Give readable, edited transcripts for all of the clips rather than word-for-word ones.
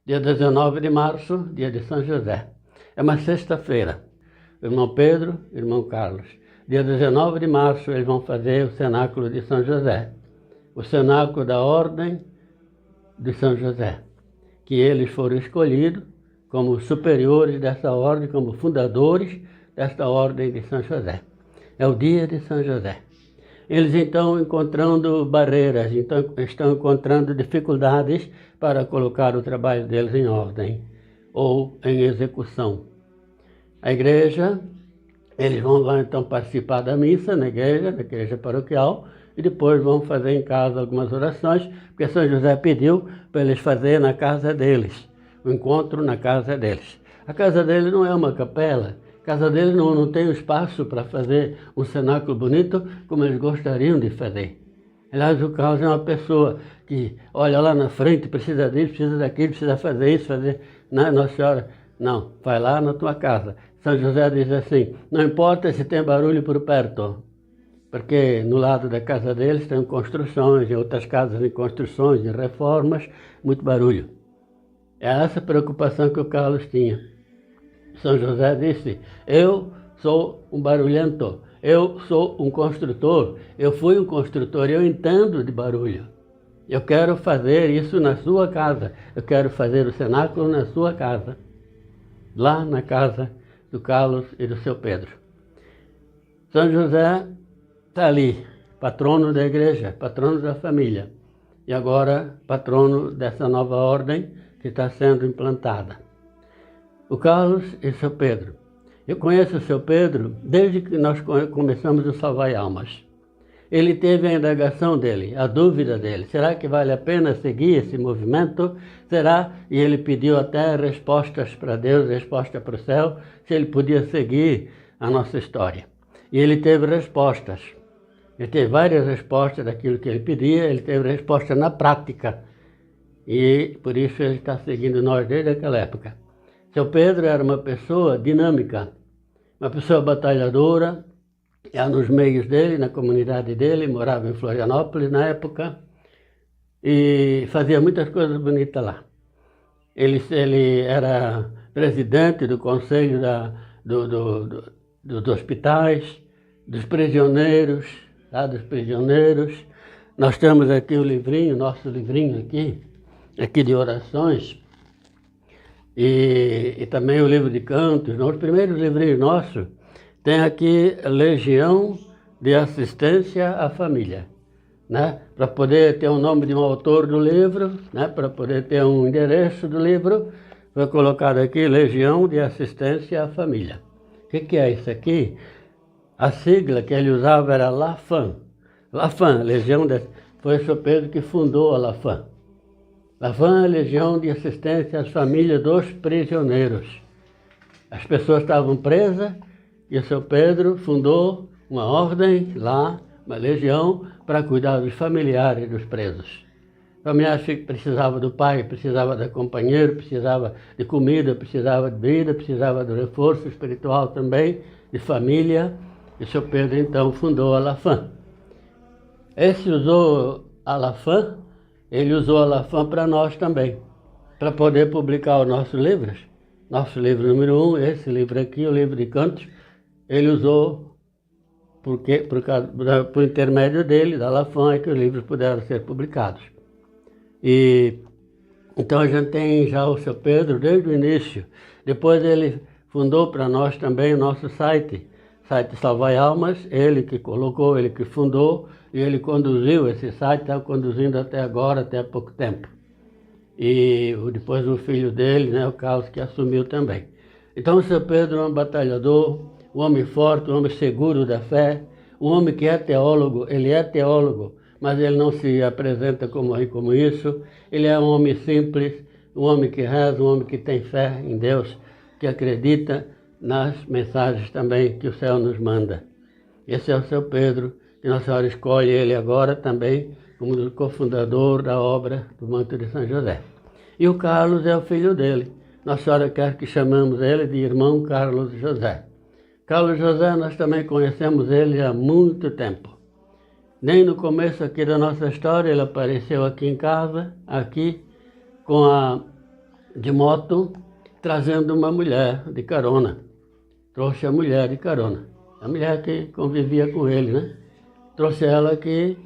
Dia 19 de março, dia de São José. É uma sexta-feira. Irmão Pedro, irmão Carlos. Dia 19 de março eles vão fazer o cenáculo de São José. O cenáculo da Ordem de São José. Que eles foram escolhidos como superiores dessa ordem, como fundadores desta Ordem de São José. É o dia de São José. Eles então encontrando barreiras, estão encontrando dificuldades para colocar o trabalho deles em ordem ou em execução. A igreja, eles vão lá então participar da missa na igreja paroquial, e depois vão fazer em casa algumas orações, porque São José pediu para eles fazerem na casa deles, o encontro na casa deles. A casa dele não é uma capela, a casa dele não tem o espaço para fazer um cenáculo bonito como eles gostariam de fazer. Aliás, o Carlos é uma pessoa que olha lá na frente, precisa disso, precisa daquilo, precisa fazer isso, fazer... Não, Nossa Senhora, não, vai lá na tua casa. São José diz assim, não importa se tem barulho por perto, porque no lado da casa deles tem construções, em outras casas em construções, em reformas, muito barulho. É essa preocupação que o Carlos tinha. São José disse, eu sou um barulhento, eu sou um construtor, eu fui um construtor, eu entendo de barulho. Eu quero fazer isso na sua casa, eu quero fazer o cenáculo na sua casa, lá na casa do Carlos e do seu Pedro. São José está ali, patrono da igreja, patrono da família, e agora patrono dessa nova ordem que está sendo implantada. O Carlos e o seu Pedro. Eu conheço o seu Pedro desde que nós começamos o Salvai Almas. Ele teve a indagação dele, a dúvida dele. Será que vale a pena seguir esse movimento? Será? E ele pediu até respostas para Deus, resposta para o céu, se ele podia seguir a nossa história. E ele teve respostas. Ele teve várias respostas daquilo que ele pedia, ele teve resposta na prática. E por isso ele está seguindo nós desde aquela época. Seu Pedro era uma pessoa dinâmica, uma pessoa batalhadora, era nos meios dele, na comunidade dele, morava em Florianópolis na época, e fazia muitas coisas bonitas lá. Ele era presidente do conselho dos hospitais, dos prisioneiros, tá? Dos prisioneiros. Nós temos aqui o livrinho, nosso livrinho aqui de orações, e também o livro de cantos. Os primeiros livrinhos nossos tem aqui Legião de Assistência à Família, né? Para poder ter o nome de um autor do livro, né? Para poder ter um endereço do livro, foi colocado aqui Legião de Assistência à Família. O que é isso aqui? A sigla que ele usava era LAFAM. LAFAM, foi o São Pedro que fundou a LAFAM. LAFAM é a Legião de Assistência às Famílias dos Prisioneiros. As pessoas estavam presas e o São Pedro fundou uma ordem lá, uma legião, para cuidar dos familiares dos presos. Familiares que precisavam do pai, precisava do companheiro, precisava de comida, precisava de bebida, precisava do reforço espiritual também, de família. E o São Pedro então fundou a LAFAM. Esse usou a LAFAM, ele usou a LAFAM para nós também, para poder publicar os nossos livros. Nosso livro número 1, esse livro aqui, o livro de cantos, ele usou por intermédio dele, da LAFAM, é que os livros puderam ser publicados. E então a gente tem já o São Pedro desde o início. Depois ele fundou para nós também o nosso site Salvai Almas, ele que colocou, ele que fundou, e ele conduziu esse site, está conduzindo até agora, até há pouco tempo. E depois o filho dele, né, o Carlos, que assumiu também. Então o São Pedro é um batalhador, um homem forte, um homem seguro da fé, um homem que é teólogo, ele é teólogo, mas ele não se apresenta como isso. Ele é um homem simples, um homem que reza, um homem que tem fé em Deus, que acredita nas mensagens também que o céu nos manda. Esse é o São Pedro, que Nossa Senhora escolhe ele agora também como cofundador da obra do Manto de São José. E o Carlos é o filho dele. Nossa Senhora quer que chamamos ele de irmão Carlos José. Carlos José, nós também conhecemos ele há muito tempo. Nem no começo aqui da nossa história, ele apareceu aqui em casa, aqui, com a de moto, trazendo uma mulher de carona. Trouxe a mulher de carona, a mulher que convivia com ele, né? Trouxe ela aqui,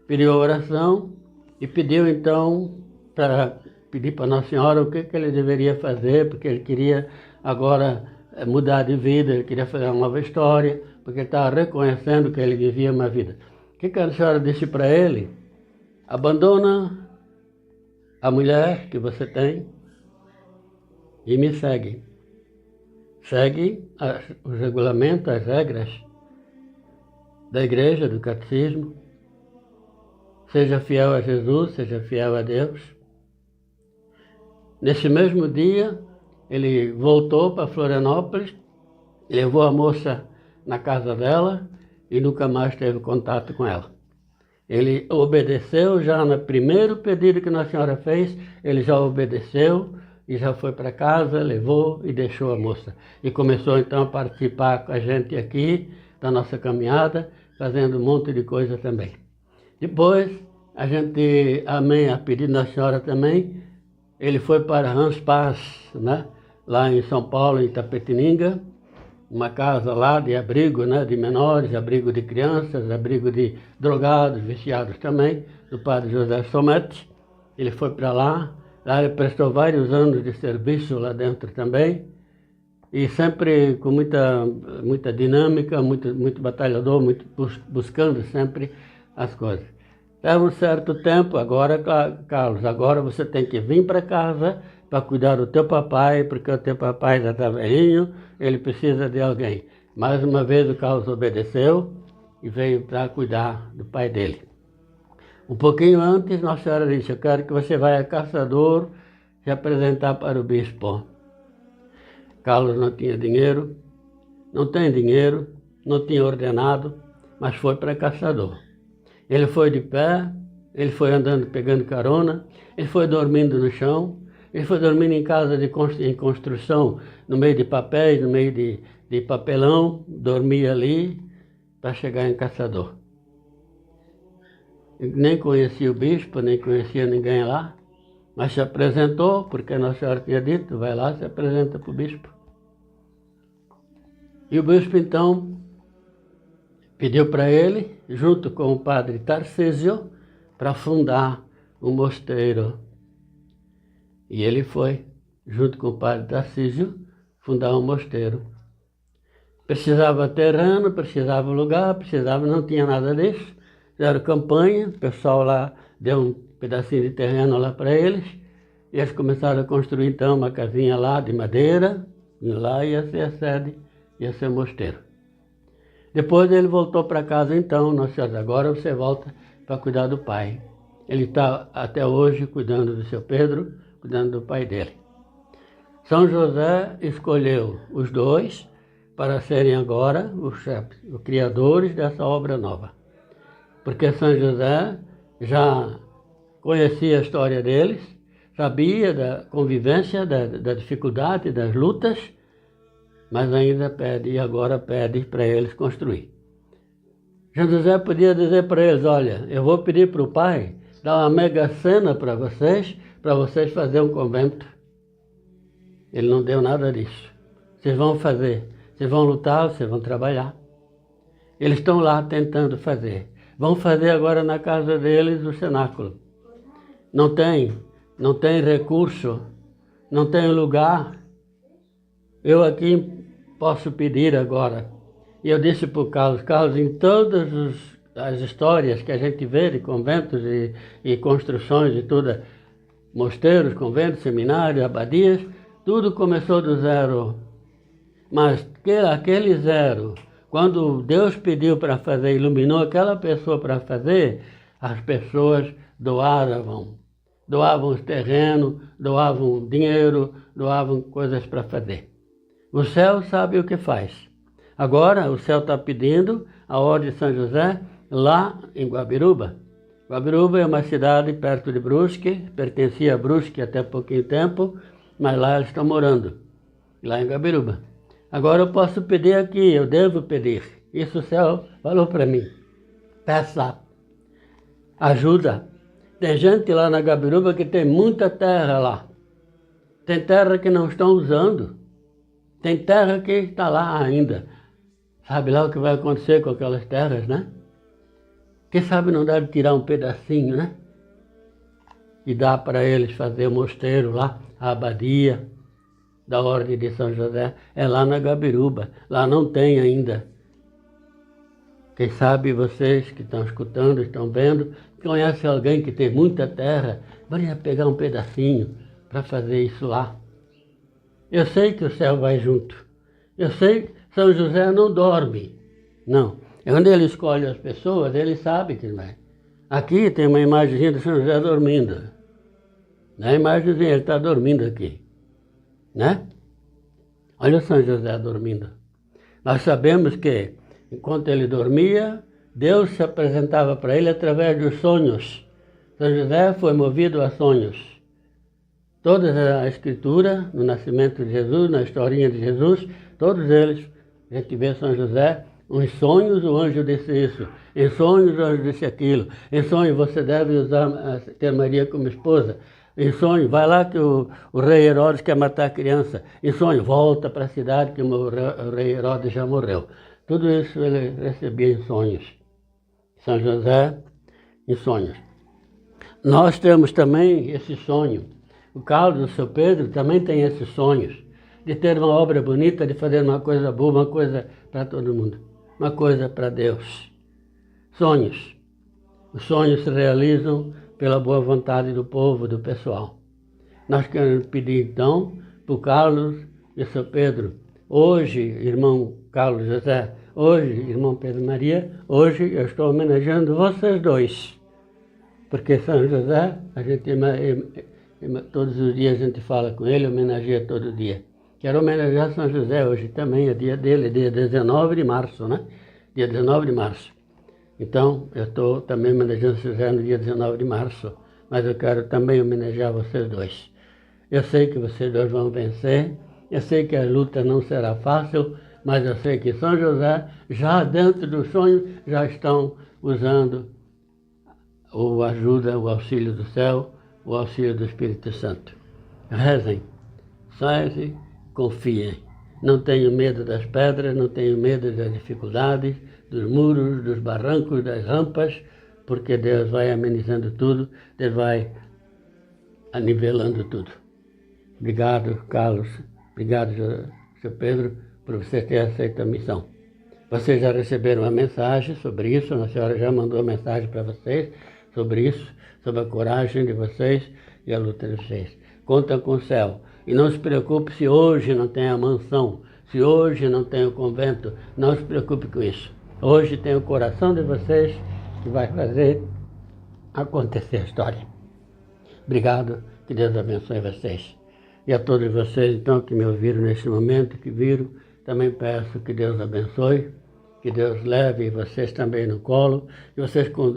pediu oração e pediu então para pedir para Nossa Senhora o que ele deveria fazer, porque ele queria agora mudar de vida, ele queria fazer uma nova história, porque ele estava reconhecendo que ele vivia uma vida. O que a senhora disse para ele? Abandona a mulher que você tem e me segue. Segue os regulamentos, as regras da igreja, do catecismo. Seja fiel a Jesus, seja fiel a Deus. Nesse mesmo dia, ele voltou para Florianópolis, levou a moça na casa dela e nunca mais teve contato com ela. Ele obedeceu já no primeiro pedido que Nossa Senhora fez, ele já obedeceu e já foi para casa, levou e deixou a moça. E começou então a participar com a gente aqui da nossa caminhada, fazendo um monte de coisa também. Depois, a gente, amém, a pedido da Senhora também, ele foi para Hans Paz, né? Lá em São Paulo, em Itapetininga, uma casa lá de abrigo, né? De menores, abrigo de crianças, abrigo de drogados, viciados também, do padre José Somete. Ele foi para lá, ele prestou vários anos de serviço lá dentro também, e sempre com muita dinâmica, muito batalhador, muito buscando sempre as coisas. Leva um certo tempo, agora, Carlos, agora você tem que vir para casa para cuidar do teu papai, porque o teu papai já está velhinho, ele precisa de alguém. Mais uma vez o Carlos obedeceu e veio para cuidar do pai dele. Um pouquinho antes, Nossa Senhora disse, eu quero que você vá a Caçador se apresentar para o bispo. Carlos não tinha dinheiro, não tem dinheiro, não tinha ordenado, mas foi para Caçador. Ele foi de pé, ele foi andando, pegando carona, ele foi dormindo no chão, ele foi dormindo em casa em construção, no meio de papéis, no meio de papelão, dormia ali para chegar em Caçador. Eu nem conhecia o bispo, nem conhecia ninguém lá, mas se apresentou, porque a Nossa Senhora tinha dito, vai lá, se apresenta para o bispo. E o bispo então pediu para ele, junto com o padre Tarcísio, para fundar um mosteiro. E ele foi, junto com o padre Tarcísio, fundar um mosteiro. Precisava terreno, precisava lugar, não tinha nada disso. Fizeram campanha, o pessoal lá deu um pedacinho de terreno lá para eles, e eles começaram a construir então uma casinha lá de madeira, e lá ia ser a sede, ia ser o mosteiro. Depois ele voltou para casa então, Nossa, agora você volta para cuidar do pai. Ele está até hoje cuidando do seu Pedro, cuidando do pai dele. São José escolheu os dois para serem agora os criadores dessa obra nova. Porque São José já conhecia a história deles, sabia da convivência, da dificuldade, das lutas, mas ainda pede, e agora pede para eles construir. São José podia dizer para eles, olha, eu vou pedir para o pai dar uma mega cena para vocês fazerem um convento. Ele não deu nada disso. Vocês vão fazer, vocês vão lutar, vocês vão trabalhar. Eles estão lá tentando fazer. Vão fazer agora na casa deles o cenáculo. Não tem recurso, não tem lugar. Eu aqui posso pedir agora. E eu disse para o Carlos, em todas as histórias que a gente vê de conventos e construções e tudo, mosteiros, conventos, seminários, abadias, tudo começou do zero. Mas aquele zero, quando Deus pediu para fazer, iluminou aquela pessoa para fazer, as pessoas doavam os terrenos, doavam dinheiro, doavam coisas para fazer. O céu sabe o que faz. Agora o céu está pedindo a Ordem de São José lá em Guabiruba. Guabiruba é uma cidade perto de Brusque, pertencia a Brusque até pouquinho tempo, mas lá eles estão morando, lá em Guabiruba. Agora eu posso pedir aqui, eu devo pedir. Isso o céu falou para mim. Peça ajuda. Tem gente lá na Guabiruba que tem muita terra lá. Tem terra que não estão usando. Tem terra que está lá ainda. Sabe lá o que vai acontecer com aquelas terras, né? Quem sabe não deve tirar um pedacinho, né? E dar para eles fazer o mosteiro lá, a abadia da Ordem de São José. É lá na Gabiruba. Lá não tem ainda. Quem sabe vocês que estão escutando, estão vendo, conhecem alguém que tem muita terra, venha pegar um pedacinho para fazer isso lá. Eu sei que o céu vai junto. Eu sei que São José não dorme. Não. Quando ele escolhe as pessoas, ele sabe que vai. Aqui tem uma imagenzinha de São José dormindo. Na imagenzinha, ele está dormindo aqui. Né? Olha o São José dormindo. Nós sabemos que, enquanto ele dormia, Deus se apresentava para ele através dos sonhos. São José foi movido a sonhos. Toda a Escritura, no nascimento de Jesus, na historinha de Jesus, todos eles, a gente vê São José, em sonhos o anjo disse isso, em sonhos o anjo disse aquilo, em sonho você deve ter Maria como esposa, em sonho vai lá que o rei Herodes quer matar a criança, em sonho volta para a cidade que o rei Herodes já morreu. Tudo isso ele recebia em sonhos. São José, em sonhos. Nós temos também esse sonho. O Carlos, o seu Pedro, também tem esses sonhos de ter uma obra bonita, de fazer uma coisa boa, uma coisa para todo mundo, uma coisa para Deus. Sonhos. Os sonhos se realizam pela boa vontade do povo, do pessoal. Nós queremos pedir então para o Carlos e o seu Pedro, hoje, irmão Carlos José, hoje, irmão Pedro Maria, hoje eu estou homenageando vocês dois, porque São José, a gente todos os dias a gente fala com ele, homenageia todo dia. Quero homenagear São José hoje também, é dia dele, dia 19 de março, né? Dia 19 de março. Então, eu estou também homenageando São José no dia 19 de março, mas eu quero também homenagear vocês dois. Eu sei que vocês dois vão vencer, eu sei que a luta não será fácil, mas eu sei que São José, já dentro do sonho, já estão usando a ajuda, o auxílio do céu, o auxílio do Espírito Santo. Rezem, saiam, confiem. Não tenho medo das pedras, não tenho medo das dificuldades, dos muros, dos barrancos, das rampas, porque Deus vai amenizando tudo, Deus vai anivelando tudo. Obrigado, Carlos. Obrigado, seu Pedro, por você ter aceito a missão. Vocês já receberam uma mensagem sobre isso, a senhora já mandou mensagem para vocês sobre isso, sobre a coragem de vocês e a luta de vocês. Contam com o céu. E não se preocupe se hoje não tem a mansão, se hoje não tem o convento, não se preocupe com isso. Hoje tem o coração de vocês que vai fazer acontecer a história. Obrigado, que Deus abençoe vocês. E a todos vocês, então, que me ouviram neste momento, que viram, também peço que Deus abençoe, que Deus leve vocês também no colo,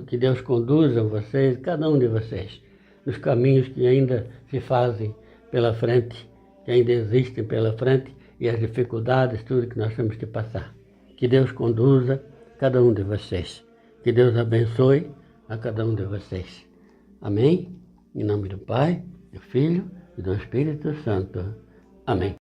que Deus conduza vocês, cada um de vocês, nos caminhos que ainda se fazem pela frente, que ainda existem pela frente, e as dificuldades, tudo que nós temos que passar. Que Deus conduza cada um de vocês. Que Deus abençoe a cada um de vocês. Amém? Em nome do Pai, do Filho e do Espírito Santo. Amém.